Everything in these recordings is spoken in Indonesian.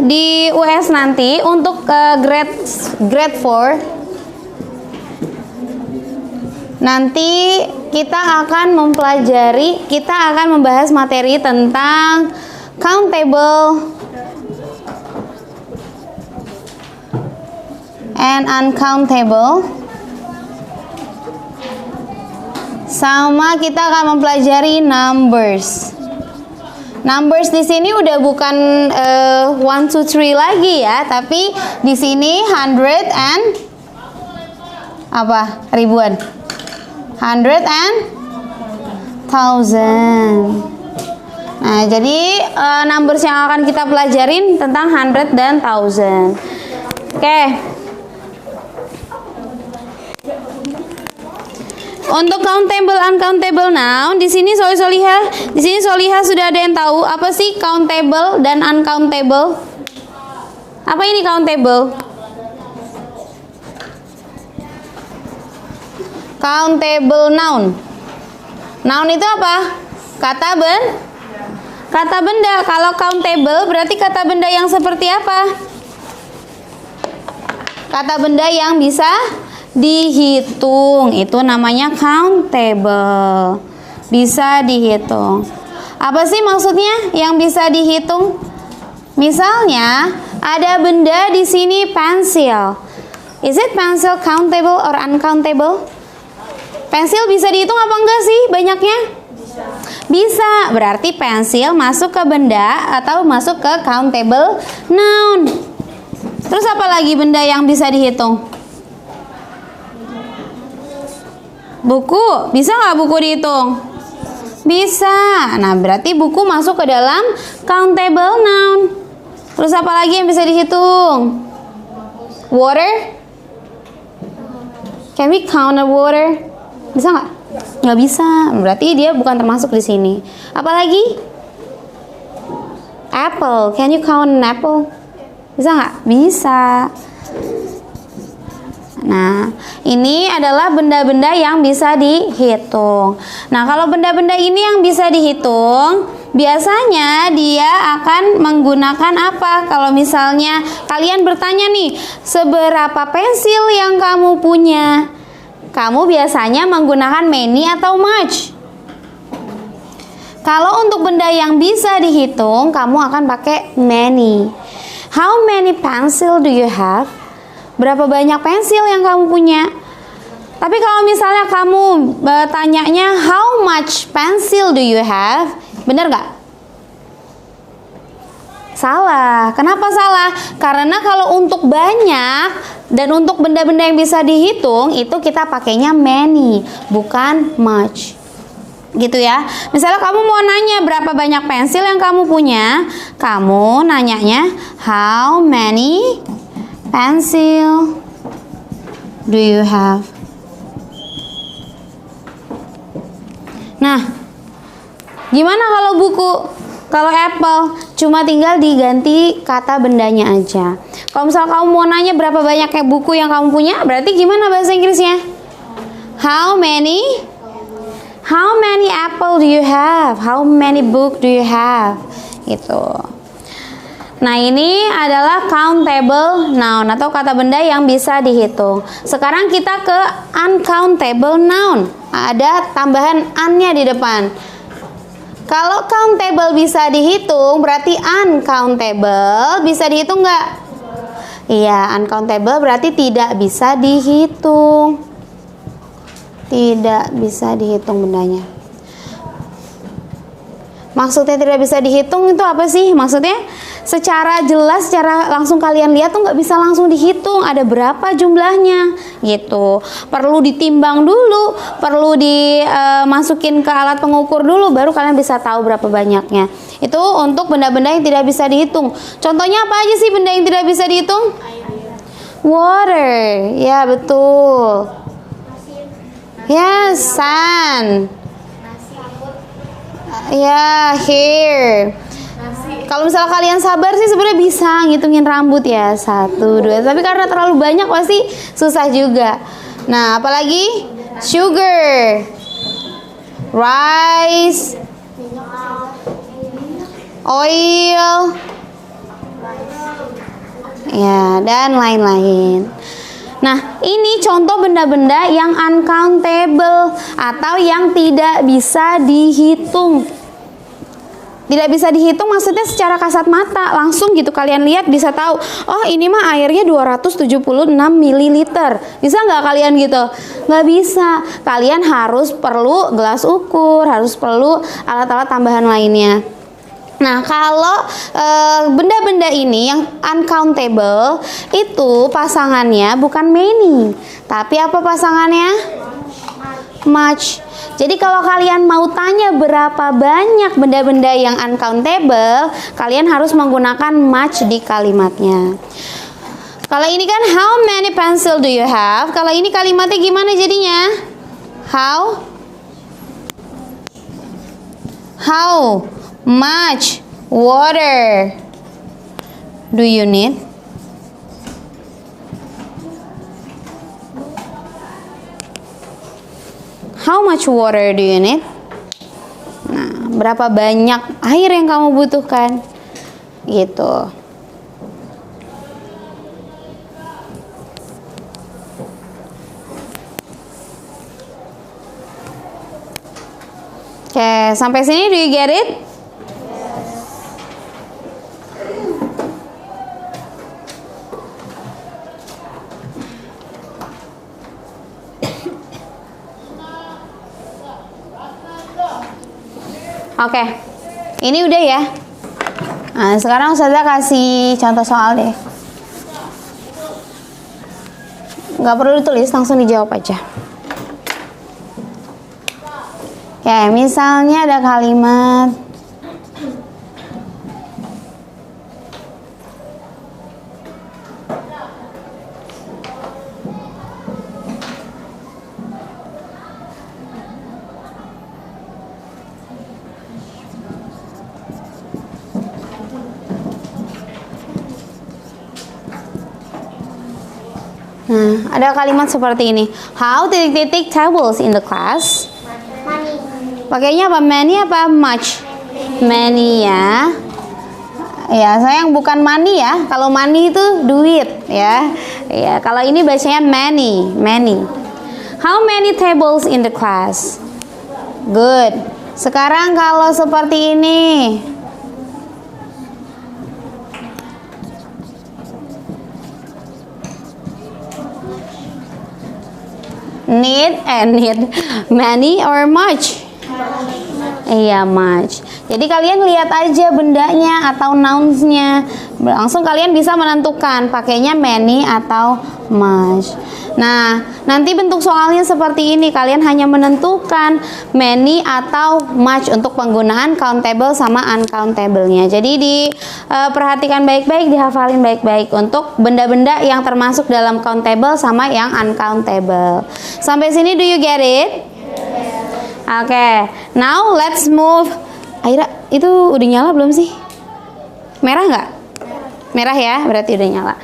Di US nanti untuk grade 4 nanti kita akan membahas materi tentang countable and uncountable, sama kita akan mempelajari numbers. Numbers di sini udah bukan 1, 2, 3 lagi ya, tapi di sini 100 and ribuan, 100 and 1000. Nah, jadi numbers yang akan kita pelajarin tentang 100 dan 1000. Oke. Untuk countable uncountable noun, di sini Solihah sudah ada yang tahu apa sih countable dan uncountable? Apa ini countable? Countable noun. Noun itu apa? Kata benda. Kalau countable berarti kata benda yang seperti apa? Kata benda yang bisa dihitung, itu namanya countable. Bisa dihitung. Apa sih maksudnya yang bisa dihitung? Misalnya ada benda di sini pensil. Is it pencil countable or uncountable? Pensil bisa dihitung apa enggak sih banyaknya? Bisa. Berarti pensil masuk ke benda atau masuk ke countable noun. Terus apa lagi benda yang bisa dihitung? Buku, bisa nggak buku dihitung? Bisa. Nah, berarti buku masuk ke dalam countable noun. Terus apa lagi yang bisa dihitung? Water? Can we count the water? Bisa nggak? Nggak bisa. Berarti dia bukan termasuk di sini. Apa lagi? Apple. Can you count an apple? Bisa nggak? Bisa. Nah, ini adalah benda-benda yang bisa dihitung. Nah, kalau benda-benda ini yang bisa dihitung, biasanya dia akan menggunakan apa? Kalau misalnya kalian bertanya nih, seberapa pensil yang kamu punya? Kamu biasanya menggunakan many atau much? Kalau untuk benda yang bisa dihitung, kamu akan pakai many. How many pencil do you have? Berapa banyak pensil yang kamu punya? Tapi kalau misalnya kamu tanyanya how much pencil do you have? Bener gak? Salah. Kenapa salah? Karena kalau untuk banyak dan untuk benda-benda yang bisa dihitung, itu kita pakainya many, bukan much. Gitu ya. Misalnya kamu mau nanya berapa banyak pensil yang kamu punya, kamu nanyanya how many pencil do you have? Nah, gimana kalau buku? Kalau apple, cuma tinggal diganti kata bendanya aja. Kalau misal kamu mau nanya berapa banyak buku yang kamu punya, berarti gimana bahasa Inggrisnya? How many apple do you have? How many book do you have? Gitu. Nah, ini adalah countable noun atau kata benda yang bisa dihitung. Sekarang kita ke uncountable noun. Ada tambahan an-nya di depan. Kalau countable bisa dihitung, berarti uncountable bisa dihitung nggak? Iya, uncountable berarti tidak bisa dihitung. Tidak bisa dihitung bendanya. Maksudnya tidak bisa dihitung itu apa sih? Maksudnya secara jelas, secara langsung kalian lihat tuh nggak bisa langsung dihitung ada berapa jumlahnya gitu. Perlu ditimbang dulu, perlu dimasukin ke alat pengukur dulu, baru kalian bisa tahu berapa banyaknya. Itu untuk benda-benda yang tidak bisa dihitung. Contohnya apa aja sih benda yang tidak bisa dihitung? Water, ya betul. Yes, sun. Ya, hair. Kalau misalnya kalian sabar sih sebenarnya bisa ngitungin rambut ya 1, 2. Tapi karena terlalu banyak pasti susah juga. Nah, apalagi sugar, rice, oil, ya, dan lain-lain. Nah, ini contoh benda-benda yang uncountable atau yang tidak bisa dihitung. Tidak bisa dihitung maksudnya secara kasat mata, langsung gitu kalian lihat bisa tahu, oh ini mah airnya 276 ml. Bisa nggak kalian gitu? Nggak bisa. Kalian harus perlu gelas ukur, harus perlu alat-alat tambahan lainnya. Nah, kalau benda-benda ini yang uncountable itu pasangannya bukan many, tapi apa pasangannya? Much. Jadi kalau kalian mau tanya berapa banyak benda-benda yang uncountable, kalian harus menggunakan much di kalimatnya. Kalau ini kan how many pencil do you have? Kalau ini kalimatnya gimana jadinya? How much water do you need? How much water do you need? Nah, berapa banyak air yang kamu butuhkan? Gitu. Oke, sampai sini do you get it? Oke, ini udah ya. Nah, sekarang Ustazah kasih contoh soal deh. Nggak perlu ditulis, langsung dijawab aja. Oke, misalnya ada kalimat ada kalimat seperti ini. How titik-titik tables in the class? Pakainya apa? Many apa much? Many ya. Ya, sayang bukan money ya. Kalau money itu duit ya. Ya, kalau ini bacanya many, many. How many tables in the class? Good. Sekarang kalau seperti ini. Need many or much? Iya, much. Jadi kalian lihat aja bendanya atau nouns-nya. Langsung kalian bisa menentukan pakainya many atau much. Nah, nanti bentuk soalnya seperti ini. Kalian hanya menentukan many atau much untuk penggunaan countable sama uncountable-nya. Jadi diperhatikan baik-baik, dihafalin baik-baik untuk benda-benda yang termasuk dalam countable sama yang uncountable. Sampai sini do you get it? Oke, now let's move. Aira, itu udah nyala belum sih? Merah nggak? Merah ya, berarti udah nyala.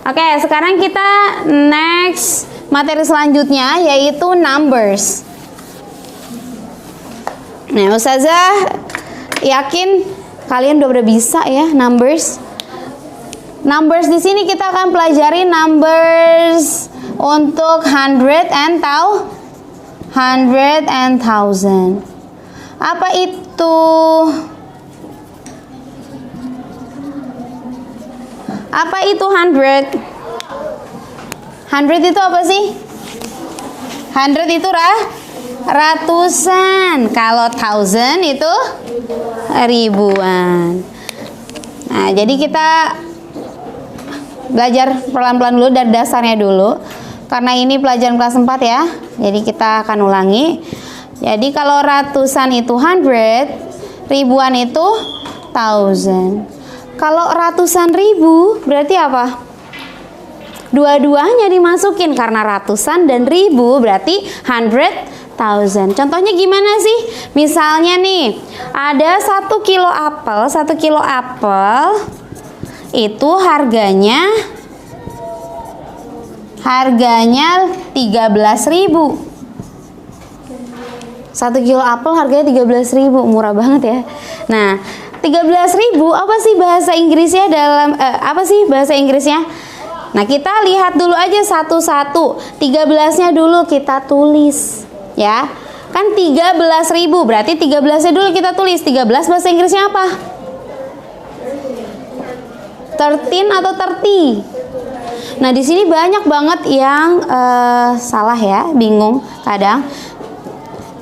Oke, sekarang kita next materi selanjutnya yaitu numbers. Nah, Ustazah yakin kalian udah bisa ya numbers. Numbers di sini kita akan pelajari numbers untuk 100 and thousand. Apa itu? Apa itu 100? 100 itu apa sih? 100 itu ratusan. Kalau thousand itu ribuan. Nah, jadi kita belajar pelan-pelan dulu dari dasarnya dulu. Karena ini pelajaran kelas 4 ya. Jadi kita akan ulangi. Jadi kalau ratusan itu 100, ribuan itu thousand. Kalau ratusan ribu berarti apa? Dua-duanya dimasukin karena ratusan dan ribu berarti 100,000. Contohnya gimana sih? Misalnya nih, ada 1 kilo apel, 1 kilo apel itu harganya 13.000. 1 kilo apel harganya 13.000, murah banget ya. Nah, 13.000 apa sih bahasa Inggrisnya dalam apa sih bahasa Inggrisnya? Nah, kita lihat dulu aja satu-satu. 13-nya dulu kita tulis, ya. Kan 13.000, berarti 13-nya dulu kita tulis. 13 bahasa Inggrisnya apa? 13 atau 30? Nah, di sini banyak banget yang salah ya, bingung kadang.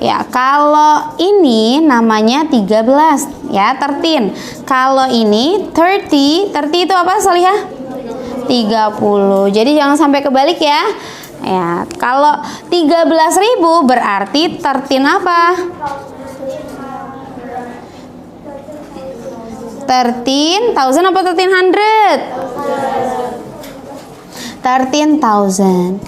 Ya, kalau ini namanya 13, ya, 13. Kalau ini 30 itu apa, Solihah? 30. Jadi jangan sampai kebalik ya. Ya, kalau 13.000 berarti 13 apa? 13,000 apa 1300? 13,000.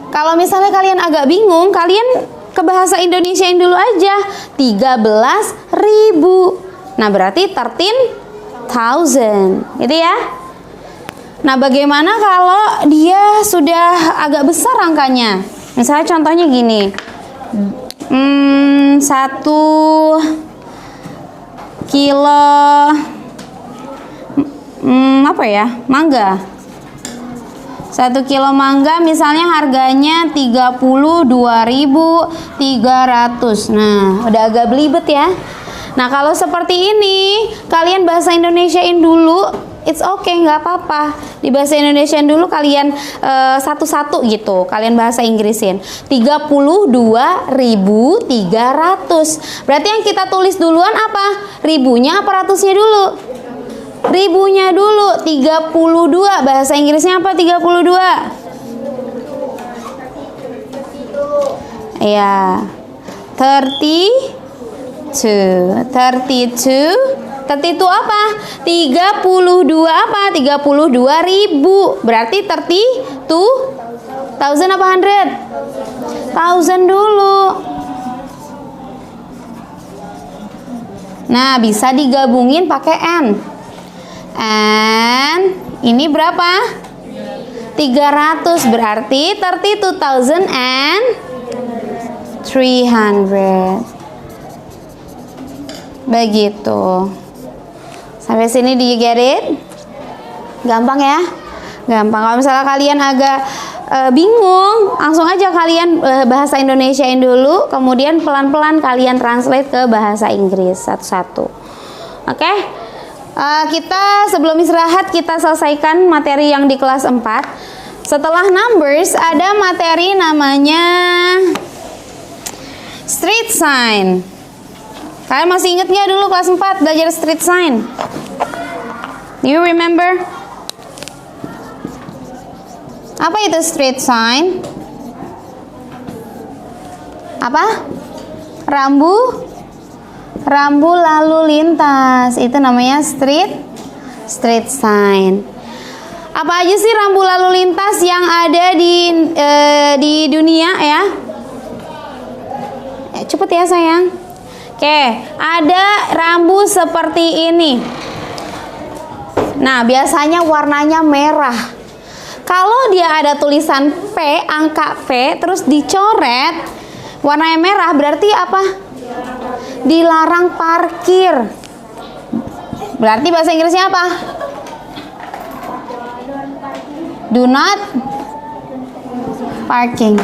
Kalau misalnya kalian agak bingung, kalian ke bahasa Indonesiain dulu aja. 13.000. Nah, berarti 13,000. Gitu ya. Nah, bagaimana kalau dia sudah agak besar angkanya? Misalnya contohnya gini. 1 kilo apa ya? Mangga. 1 kilo mangga misalnya harganya 32.300. Nah, udah agak belibet ya. Nah, kalau seperti ini, kalian bahasa Indonesiain dulu. It's okay, nggak apa-apa. Di bahasa Indonesia dulu kalian satu-satu gitu. Kalian bahasa Inggrisin. 32.300. Berarti yang kita tulis duluan apa? Ribunya apa ratusnya dulu? Ribunya dulu. 32. Bahasa Inggrisnya apa 32? Ya. 32 apa? 32 apa? 32.000. Berarti 32,000 apa 100? 1000 dulu. Nah, bisa digabungin pakai N. N ini berapa? 300. Berarti 32,300. Begitu. Sampai sini, do you get it? Gampang ya? Gampang. Kalau misalnya kalian agak bingung, langsung aja kalian bahasa Indonesiain dulu, kemudian pelan-pelan kalian translate ke bahasa Inggris satu-satu. Oke? Kita sebelum istirahat, kita selesaikan materi yang di kelas 4. Setelah numbers, ada materi namanya street sign. Kalian masih inget nggak dulu kelas 4 belajar street sign? Do you remember? Apa itu street sign? Apa? Rambu lalu lintas. Itu namanya street sign. Apa aja sih rambu lalu lintas yang ada di dunia ya? Cepet ya sayang. Oke, ada rambu seperti ini. Nah, biasanya warnanya merah. Kalau dia ada tulisan P, angka P, terus dicoret warnanya merah, berarti apa? Dilarang parkir. Berarti bahasa Inggrisnya apa? Do not parking.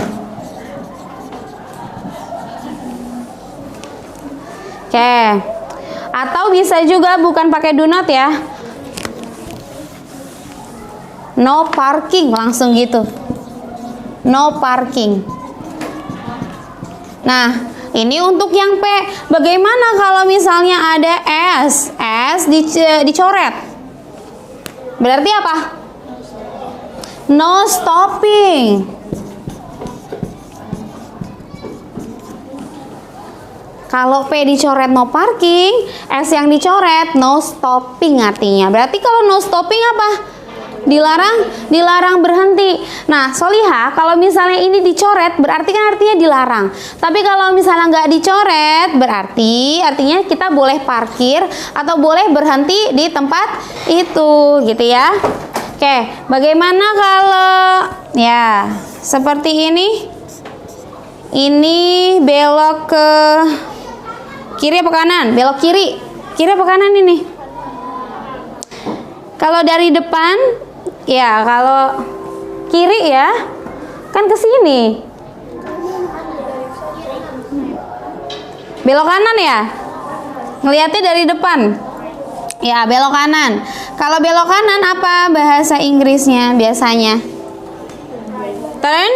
Oke. Atau bisa juga bukan pakai do not ya. No parking, langsung gitu. No parking. Nah, ini untuk yang P. Bagaimana kalau misalnya ada S? S dicoret. Berarti apa? No stopping. Kalau P dicoret no parking, S yang dicoret no stopping artinya. Berarti kalau no stopping apa? Dilarang berhenti. Nah, Solihah, kalau misalnya ini dicoret berarti kan artinya dilarang. Tapi kalau misalnya nggak dicoret berarti artinya kita boleh parkir atau boleh berhenti di tempat itu, gitu ya. Oke, bagaimana kalau ya seperti ini? Ini belok ke kiri apa kanan? Belok kiri. Kiri apa kanan ini? Kalau dari depan Ya, kalau kiri ya, kan ke sini. Belok kanan ya? Ngelihatnya dari depan. Ya, belok kanan. Kalau belok kanan apa bahasa Inggrisnya biasanya? Turn?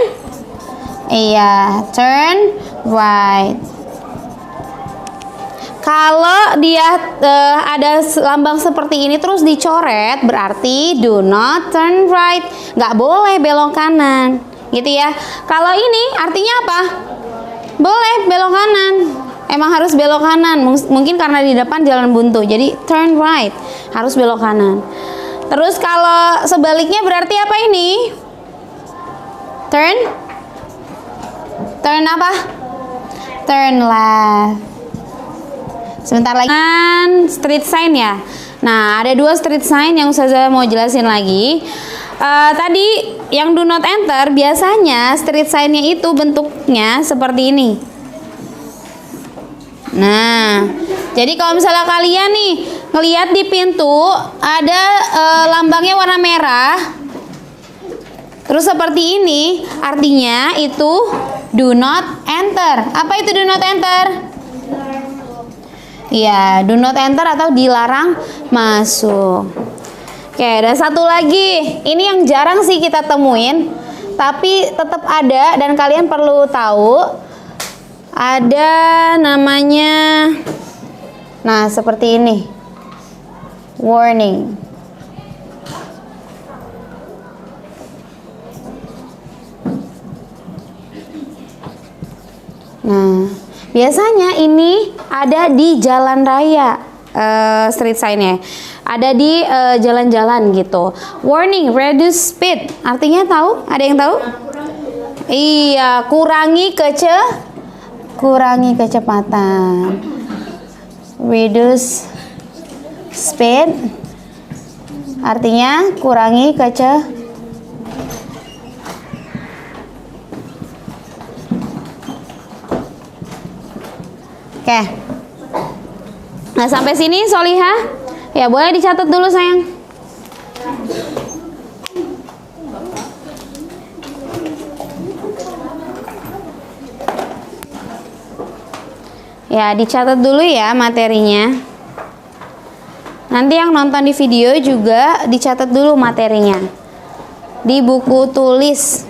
Iya, turn right. Kalau dia ada lambang seperti ini terus dicoret, berarti do not turn right. Nggak boleh belok kanan, gitu ya. Kalau ini artinya apa? Boleh belok kanan. Emang harus belok kanan. Mungkin karena di depan jalan buntu, jadi turn right, harus belok kanan. Terus kalau sebaliknya berarti apa ini? Turn apa? Turn left. Sebentar lagi street sign ya. Nah, ada 2 street sign yang Ustazah mau jelasin lagi. Tadi yang do not enter, biasanya street sign-nya itu bentuknya seperti ini. Nah, jadi kalau misalnya kalian nih ngelihat di pintu ada lambangnya warna merah, terus seperti ini, artinya itu do not enter. Apa itu do not enter? Ya, do not enter atau dilarang masuk. Oke, ada satu lagi. Ini yang jarang sih kita temuin, tapi tetap ada dan kalian perlu tahu. Ada namanya, nah seperti ini, warning. Nah, biasanya ini ada di jalan raya, street sign-nya. Ada di jalan-jalan gitu. Warning, reduce speed. Artinya tahu? Ada yang tahu? Iya, kurangi kecepatan. Reduce speed. Artinya kurangi kecepatan. Oke. Nah, sampai sini Solihah. Ya, boleh dicatat dulu sayang. Ya, dicatat dulu ya materinya. Nanti yang nonton di video juga dicatat dulu materinya. Di buku tulis.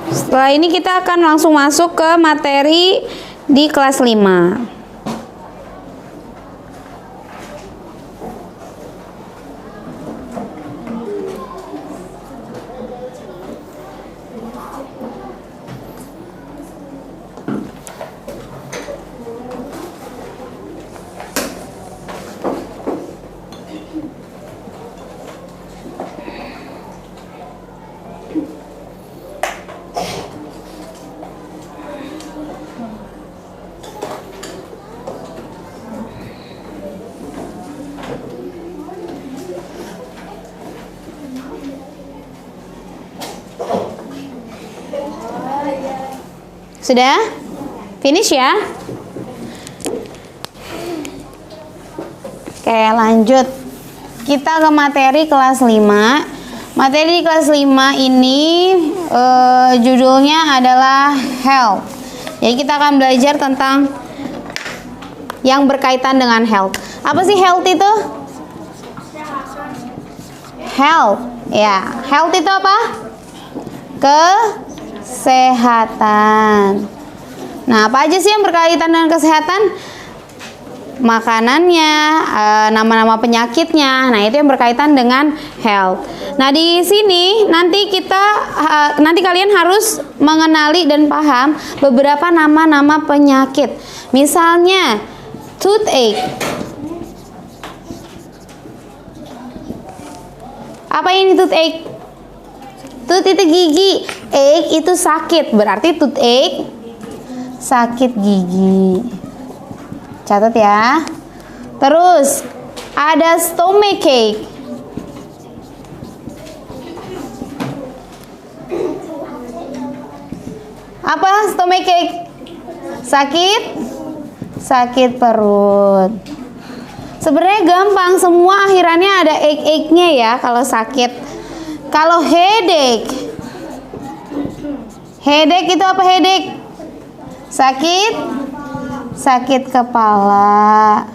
Setelah ini kita akan langsung masuk ke materi di kelas 5. Sudah? Finish ya? Oke, lanjut. Kita ke materi kelas 5. Materi di kelas 5 ini judulnya adalah health. Jadi kita akan belajar tentang yang berkaitan dengan health. Apa sih health itu? Health. Ya, health itu apa? Kesehatan. Nah, apa aja sih yang berkaitan dengan kesehatan? Makanannya, nama-nama penyakitnya. Nah, itu yang berkaitan dengan health. Nah, di sini nanti kalian harus mengenali dan paham beberapa nama-nama penyakit. Misalnya toothache. Apa ini toothache? Tooth itu gigi, ache itu sakit, berarti toothache sakit gigi. Catat ya. Terus ada stomachache. Apa stomachache? Sakit perut. Sebenarnya gampang, semua akhirannya ada ache-nya ya kalau sakit. Kalau headache itu apa headache? Sakit kepala.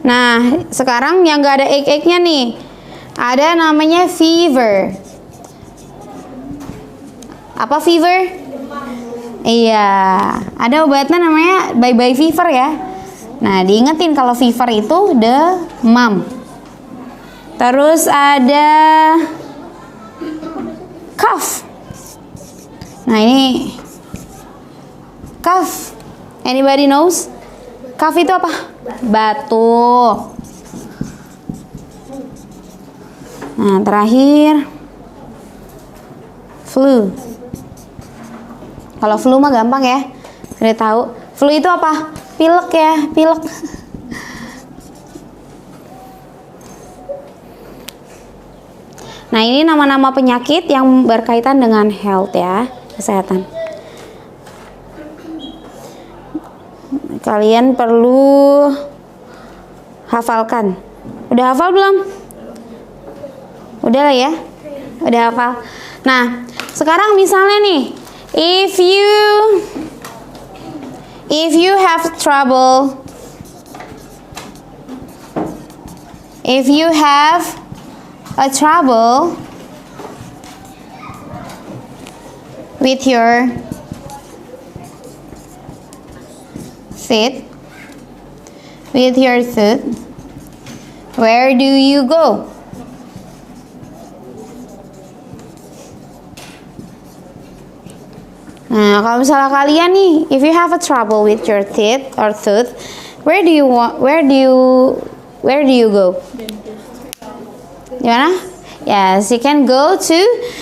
Nah, sekarang yang gak ada ache-nya nih, ada namanya fever. Apa fever? Iya, ada obatnya namanya bye-bye fever ya. Nah, diingetin kalau fever itu demam. Terus ada cough. Nah, ini cough. Anybody knows? Cough itu apa? Batuk. Nah, terakhir flu. Kalau flu mah gampang ya, udah tahu. Flu itu apa? Pilek ya, pilek. Nah, ini nama-nama penyakit yang berkaitan dengan health ya, kesehatan. Kalian perlu hafalkan. Udah hafal belum? Udah lah ya, udah hafal. Nah, sekarang misalnya nih, if you have trouble, if you have a trouble with your teeth, where do you go? Nah, kalau misalnya kalian nih, if you have a trouble with your teeth or tooth, where do you go? Gimana? Yes, you can go to.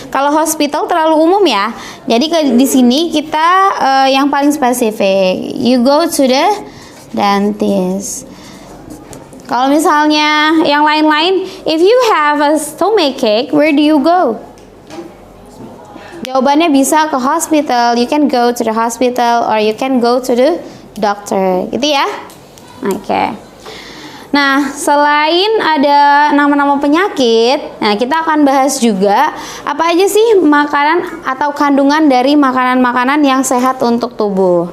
Kalau hospital terlalu umum ya. Jadi di sini kita yang paling spesifik. You go to the dentist. Kalau misalnya yang lain-lain, if you have a stomachache, where do you go? Jawabannya bisa ke hospital. You can go to the hospital or you can go to the doctor. Gitu ya. Oke. Nah, selain ada nama-nama penyakit, nah kita akan bahas juga apa aja sih makanan atau kandungan dari makanan-makanan yang sehat untuk tubuh.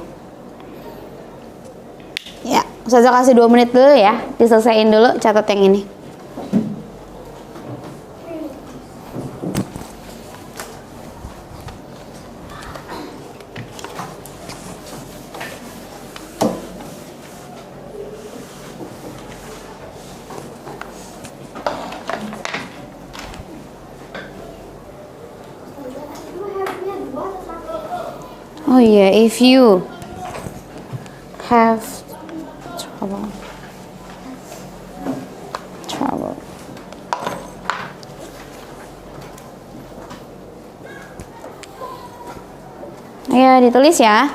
Ya, Ustazah kasih 2 menit dulu ya, diselesaiin dulu, catat yang ini. Oh yeah, if you have trouble. Ayo ditulis ya.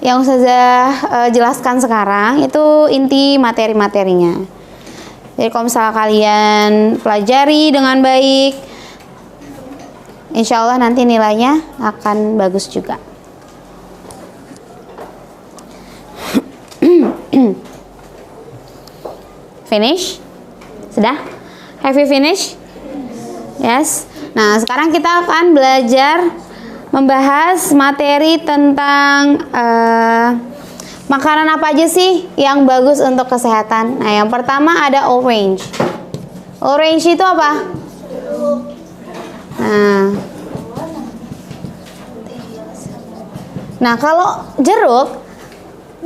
Yang Ustazah jelaskan sekarang itu inti materi-materinya. Jadi kalau misalnya kalian pelajari dengan baik, insya Allah nanti nilainya akan bagus juga. Finish? Sudah? Have you finished? Yes. Nah, sekarang kita akan belajar membahas materi tentang makanan apa aja sih yang bagus untuk kesehatan. Nah, yang pertama ada orange. Orange itu apa? Nah, kalau jeruk,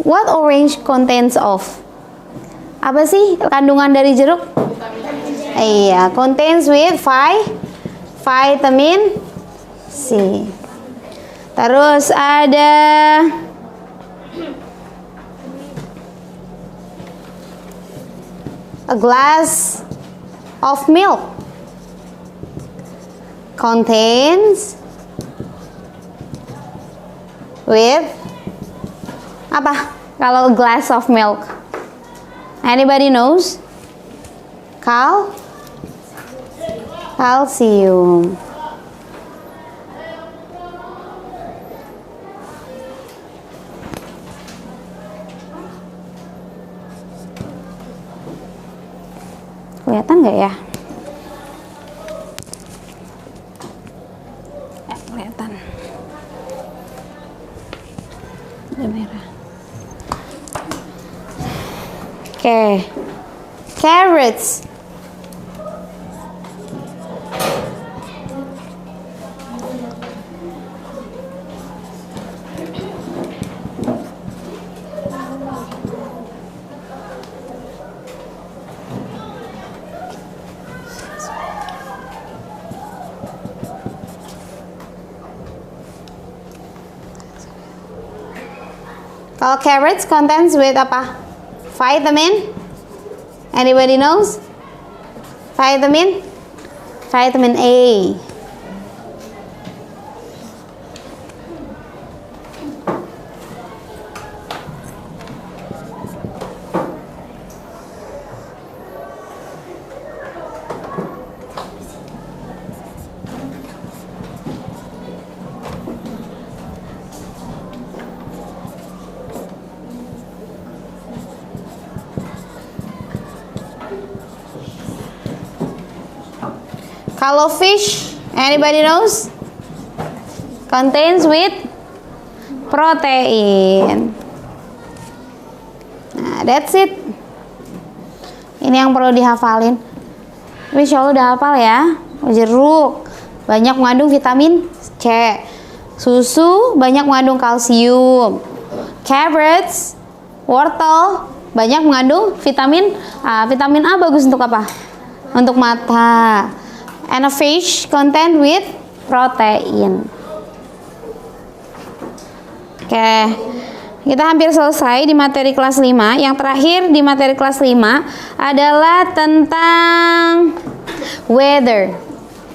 what orange contains of? Apa sih kandungan dari jeruk? Iya, contains with vitamin C. Terus ada a glass of milk contains with apa? Kalau a glass of milk, anybody knows? Calcium. kelihatan. Udah merah. Oke. Carrots. Kalau carrots contains with apa? Vitamin? Anybody knows? Vitamin? Vitamin A. Kalau fish, anybody knows? Contains with protein. Nah, that's it. Ini yang perlu dihafalin. Insya Allah udah hafal ya. Jeruk banyak mengandung vitamin C. Susu banyak mengandung kalsium. Carrots, wortel banyak mengandung vitamin A. Vitamin A bagus untuk apa? Untuk mata. And a fish contain with protein. Oke, kita hampir selesai di materi kelas 5. Yang terakhir di materi kelas 5 adalah tentang weather.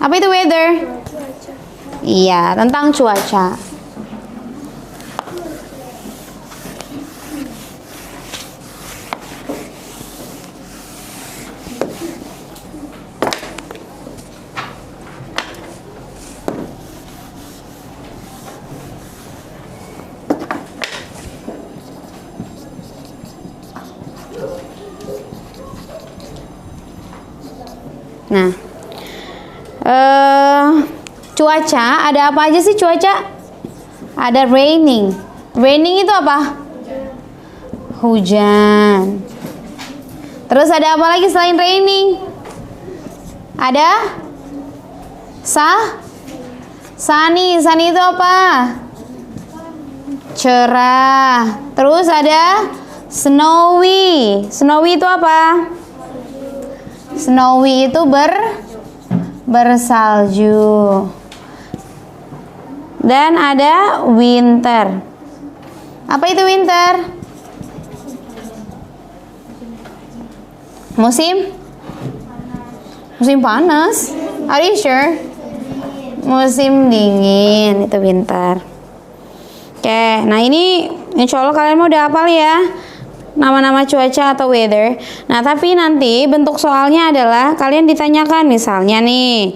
Apa itu weather? Cuaca. Iya, tentang cuaca. Nah, cuaca ada apa aja sih cuaca? Ada raining. Raining itu apa? Hujan. Terus ada apa lagi selain raining? Ada sunny. Sunny itu apa? Cerah. Terus ada snowy. Snowy itu apa? Snowy itu bersalju. Dan ada winter. Apa itu winter? Musim panas. Are you sure? Musim dingin itu winter. Oke, nah ini insya Allah kalian mau udah hafal ya nama-nama cuaca atau weather. Nah, tapi nanti bentuk soalnya adalah kalian ditanyakan misalnya nih,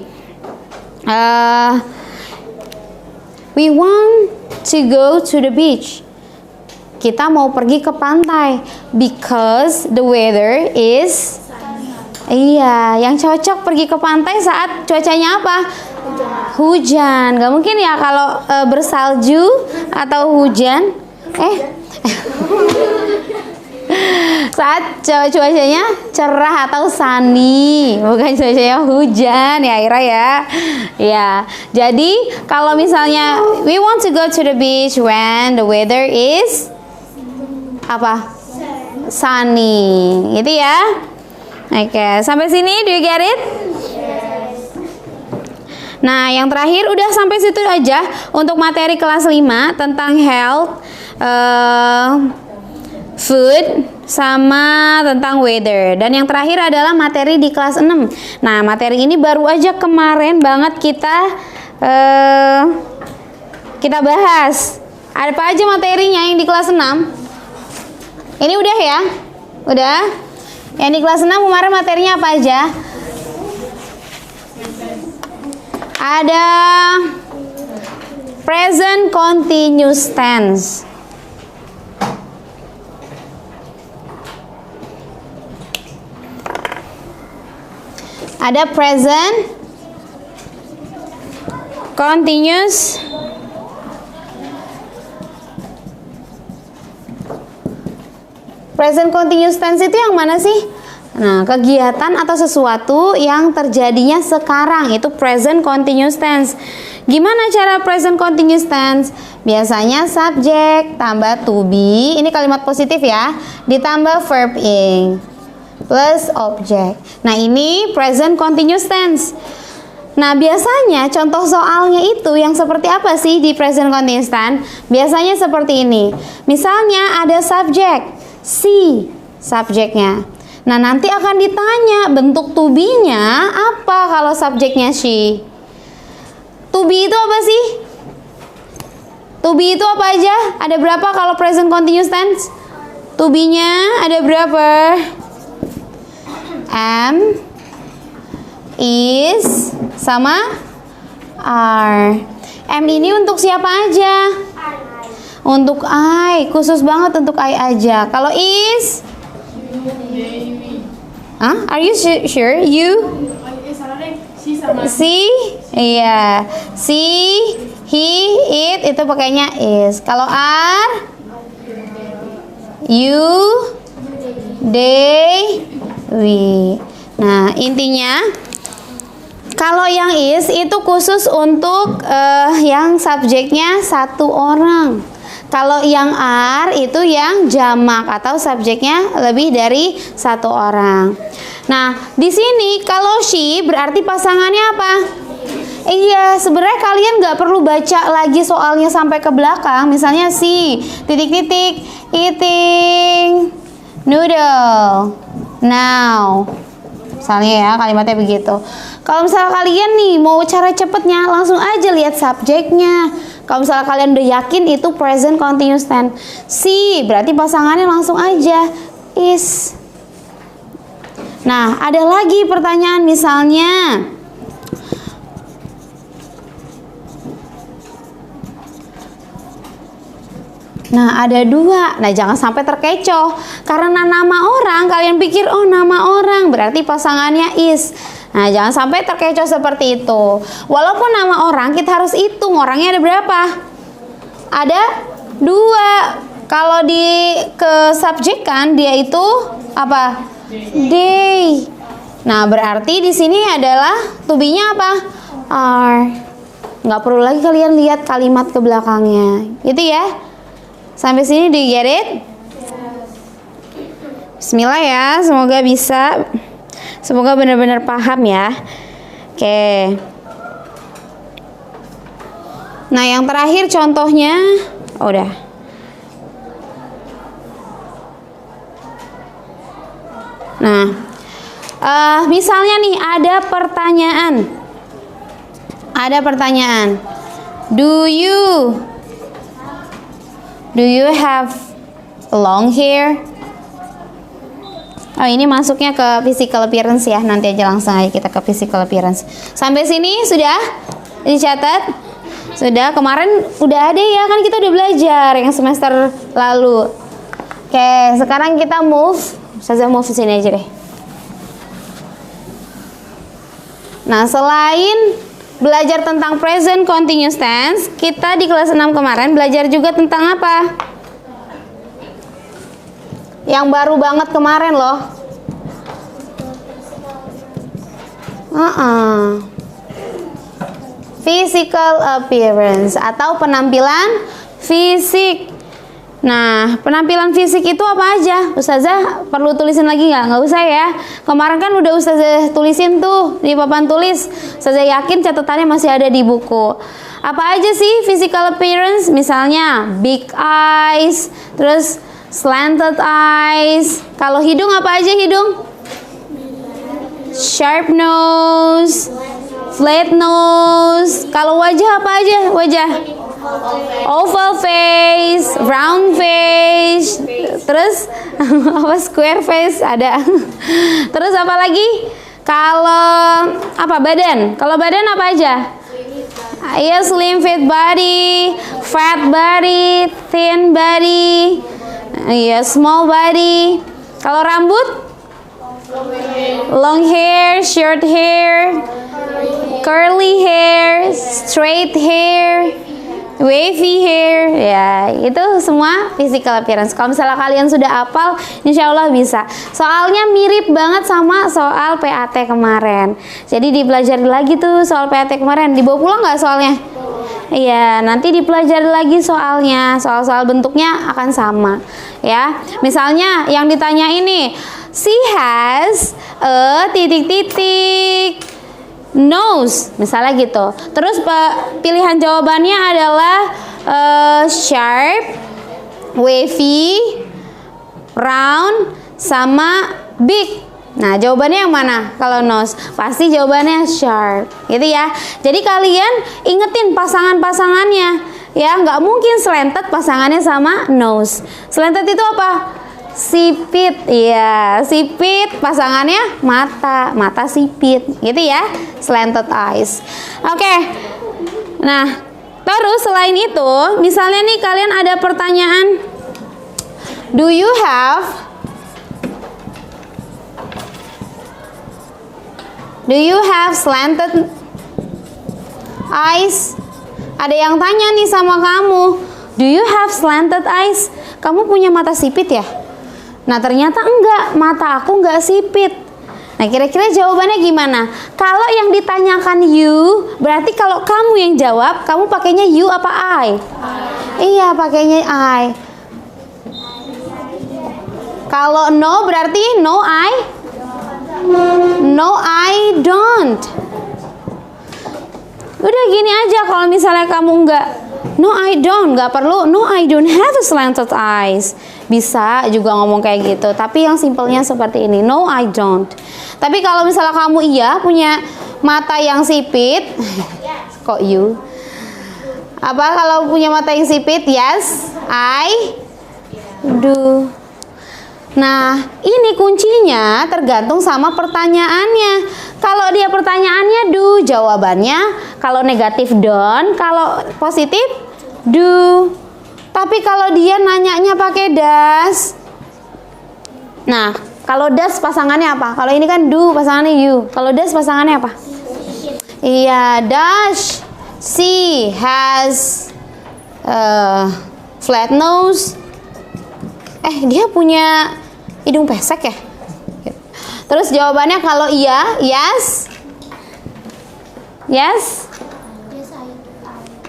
we want to go to the beach. Kita mau pergi ke pantai because the weather is iya, yang cocok pergi ke pantai saat cuacanya apa? Hujan. Gak mungkin ya kalau bersalju atau hujan. Saat cuacanya cerah atau sunny, bukan cuacanya hujan ya Ira ya. Ya, jadi kalau misalnya we want to go to the beach when the weather is apa? Sunny, gitu ya. Oke, sampai sini do you get it? Nah, yang terakhir udah sampai situ aja untuk materi kelas 5 tentang health, food, sama tentang weather. Dan yang terakhir adalah materi di kelas 6. Nah, materi ini baru aja kemarin banget kita bahas. Ada apa aja materinya yang di kelas 6? Ini udah ya? Udah? Yang di kelas 6 kemarin materinya apa aja? Ada present continuous tense. Ada present continuous present continuous tense itu yang mana sih? Nah, kegiatan atau sesuatu yang terjadinya sekarang itu present continuous tense. Gimana cara present continuous tense? Biasanya subjek tambah to be, ini kalimat positif ya, ditambah verb ing plus object. Nah, ini present continuous tense. Nah, biasanya contoh soalnya itu yang seperti apa sih di present continuous tense? Biasanya seperti ini. Misalnya ada subjek, si subjeknya. Nah, nanti akan ditanya bentuk to be-nya apa kalau subjeknya she. To be itu apa sih? To be itu apa aja? Ada berapa kalau present continuous tense? To be-nya ada berapa? Am, is, sama are. Am ini untuk siapa aja? Untuk I, khusus banget untuk I aja. Kalau is? Are you sure? You? Si? Iya. Si, he, it itu pakainya is. Kalau are? You, they, we. Nah, intinya kalau yang is itu khusus untuk yang subjeknya satu orang. Kalau yang are itu yang jamak atau subjeknya lebih dari satu orang. Nah, di sini kalau she berarti pasangannya apa? Iya, sebenarnya kalian nggak perlu baca lagi soalnya sampai ke belakang. Misalnya si titik-titik eating noodle now. Misalnya ya kalimatnya begitu. Kalau misalnya kalian nih mau cara cepetnya langsung aja lihat subjeknya. Kalau misalnya kalian udah yakin itu present continuous tense, si berarti pasangannya langsung aja is. Nah, ada lagi pertanyaan misalnya. Nah, ada dua. Nah, jangan sampai terkecoh. Karena nama orang, kalian pikir, oh nama orang, berarti pasangannya is. Nah, jangan sampai terkecoh seperti itu. Walaupun nama orang, kita harus hitung orangnya ada berapa. Ada dua. Kalau kesubjekkan, dia itu apa? They. Nah, berarti di sini adalah to be-nya apa? Are. Nggak perlu lagi kalian lihat kalimat ke belakangnya. Gitu ya. Sampai sini do you get it? Bismillah ya, semoga bisa. Semoga benar-benar paham ya. Oke. Nah, yang terakhir contohnya udah. Nah, misalnya nih ada pertanyaan. Do you have long hair? Oh, ini masuknya ke physical appearance ya. Nanti aja langsung aja kita ke physical appearance. Sampai sini sudah dicatat? Sudah, kemarin udah ada ya, kan kita udah belajar yang semester lalu. Oke, sekarang kita move. Saya move ke sini aja deh. Nah, selain belajar tentang present continuous tense, kita di kelas 6 kemarin belajar juga tentang apa? Yang baru banget kemarin loh. Physical appearance atau penampilan fisik. Nah, penampilan fisik itu apa aja? Ustazah perlu tulisin lagi nggak? Nggak usah ya. Kemarin kan udah Ustazah tulisin tuh di papan tulis. Ustazah yakin catatannya masih ada di buku. Apa aja sih physical appearance? Misalnya big eyes, terus slanted eyes. Kalau hidung apa aja hidung? Sharp nose, flat nose. Kalau wajah apa aja wajah? Oval face, round face, terus apa square face ada. Terus apa lagi? Kalau apa badan? Kalau badan apa aja? Iya, slim fit body, fat body, thin body, iya small body. Kalau rambut? Long hair, short hair, curly hair, straight hair, wavy hair, ya itu semua physical appearance. Kalau misalnya kalian sudah hafal, insya Allah bisa. Soalnya mirip banget sama soal PAT kemarin. Jadi dipelajari lagi tuh soal PAT kemarin. Dibawa pulang nggak soalnya? Iya, nanti dipelajari lagi soalnya. Soal-soal bentuknya akan sama, ya. Misalnya yang ditanya ini, she has a titik-titik nose, misalnya gitu. Terus pilihan jawabannya adalah sharp, wavy, round, sama big. Nah, jawabannya yang mana? Kalau nose, pasti jawabannya sharp, gitu ya. Jadi kalian ingetin pasangan-pasangannya, ya. Nggak mungkin slanted pasangannya sama nose. Slanted itu apa? Sipit, ya. Sipit pasangannya mata, mata sipit, gitu ya. Slanted eyes. Oke. Nah, terus selain itu, misalnya nih kalian ada pertanyaan, do you have slanted eyes? Ada yang tanya nih sama kamu, do you have slanted eyes? Kamu punya mata sipit ya? Nah, ternyata enggak, mata aku enggak sipit. Nah, kira-kira jawabannya gimana? Kalau yang ditanyakan you, berarti kalau kamu yang jawab, kamu pakainya you apa I? Iya, pakainya I. Kalau no berarti no I? No, I don't. Udah gini aja, kalau misalnya kamu enggak, no I don't, nggak perlu no I don't have a slanted eyes. Bisa juga ngomong kayak gitu, tapi yang simpelnya seperti ini, no I don't. Tapi kalau misalnya kamu iya punya mata yang sipit, kok you? Apa kalau punya mata yang sipit? Yes, I do. Nah, ini kuncinya tergantung sama pertanyaannya. Kalau dia pertanyaannya do, jawabannya kalau negatif don't, kalau positif do. Tapi kalau dia nanyanya pakai does. Nah, kalau does pasangannya apa? Kalau ini kan do pasangannya you. Kalau does pasangannya apa? Iya, does she has flat nose? Dia punya hidung pesek ya? Terus jawabannya kalau iya, yes? Yes?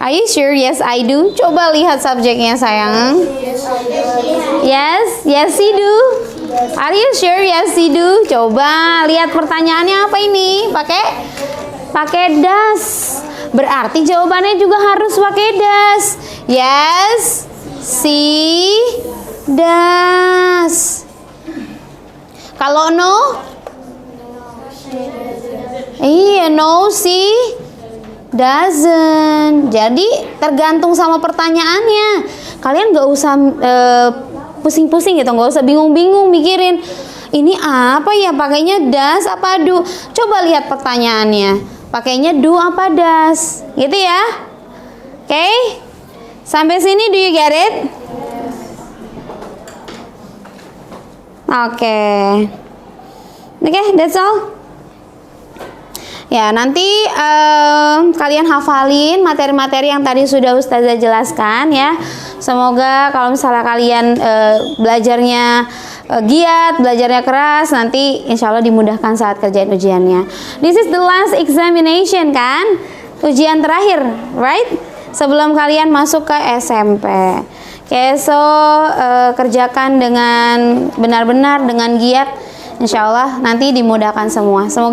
Are you sure? Yes, I do. Coba lihat subjeknya sayang. Yes, yes she do. Are you sure? Yes she do. Coba lihat pertanyaannya apa ini? Pakai does. Berarti jawabannya juga harus pakai does. Yes, she does. Kalau no? Iya, no she doesn't. Jadi tergantung sama pertanyaannya. Kalian gak usah pusing-pusing gitu, gak usah bingung-bingung mikirin ini apa ya, pakainya does apa do. Coba lihat pertanyaannya, pakainya do apa does, gitu ya. Oke, sampai sini do you get it? Oke, that's all. Ya, nanti kalian hafalin materi-materi yang tadi sudah Ustazah jelaskan ya. Semoga kalau misalnya kalian belajarnya giat, belajarnya keras, nanti insya Allah dimudahkan saat kerjain ujiannya. This is the last examination kan? Ujian terakhir, right? Sebelum kalian masuk ke SMP. Oke, so kerjakan dengan benar-benar, dengan giat. Insya Allah nanti dimudahkan semua. Semoga